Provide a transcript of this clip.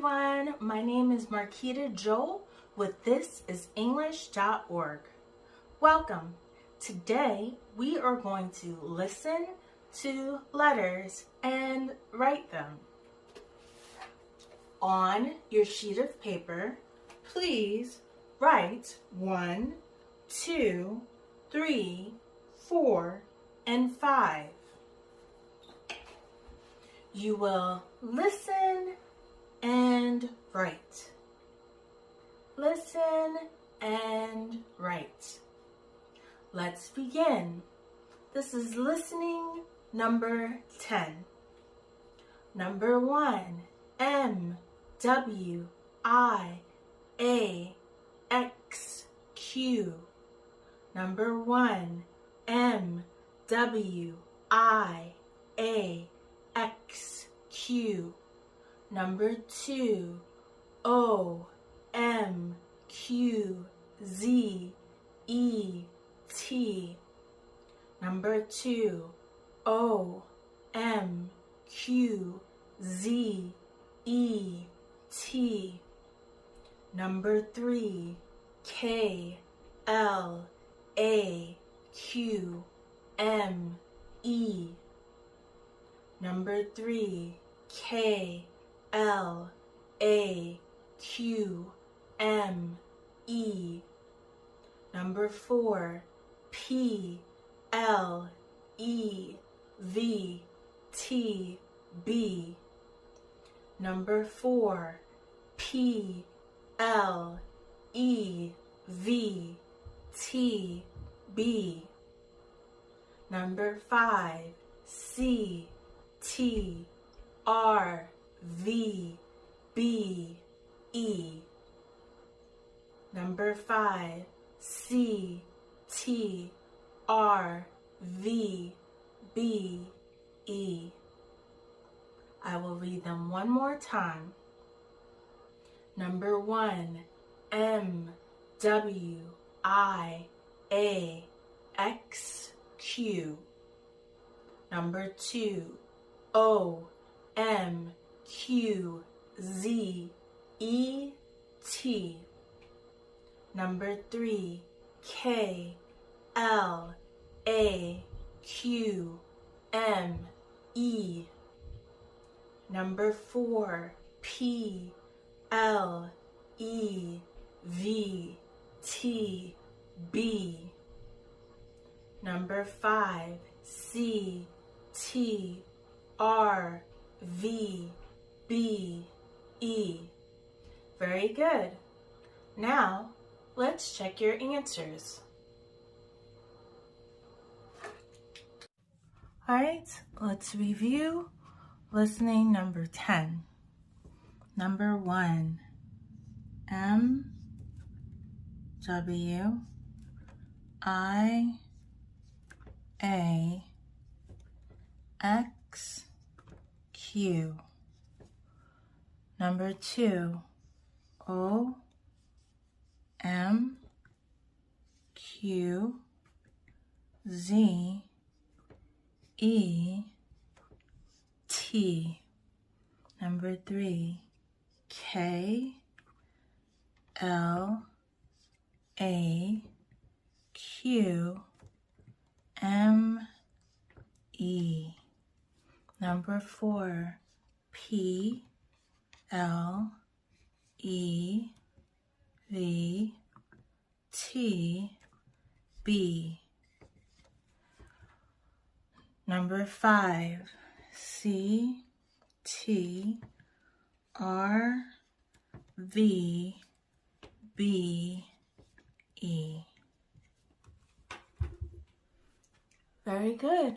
everyone, my name is Marquita Joel with This is English.org. Welcome. Today we are going to listen to letters and write them. On your sheet of paper, please write 1, 2, 3, 4, and 5. You will listen and write. Listen and write. Let's begin. This is listening number 10. Number 1, M, W, I, A, X, Q. Number 1, M, W, I, A, X, Q. Number 2, O, M, Q, Z, E, T. Number 2, O, M, Q, Z, E, T. Number 3, K, L, A, Q, M, E. Number 3, K, L, A, Q, M, E. Number 4, P, L, E, V, T, B. Number 4, P, L, E, V, T, B. Number 5, C, T, R, V, B, E. Number 5, C, T, R, V, B, E. I will read them one more time. Number 1, M, W, I, A, X, Q. Number 2, O, M, Q, Z, E, T. Number 3, K, L, A, Q, M, E. Number 4, P, L, E, V, T, B. Number 5, C, T, R, V, B, E. Very good. Now, let's check your answers. Alright, let's review listening number 10. Number 1, M, W, I, A, X, Q. Number 2, O, M, Q, Z, E, T. Number 3, K, L, A, Q, M, E. Number 4, P, L, E, V, T, B. Number 5, C, T, R, V, B, E. Very good.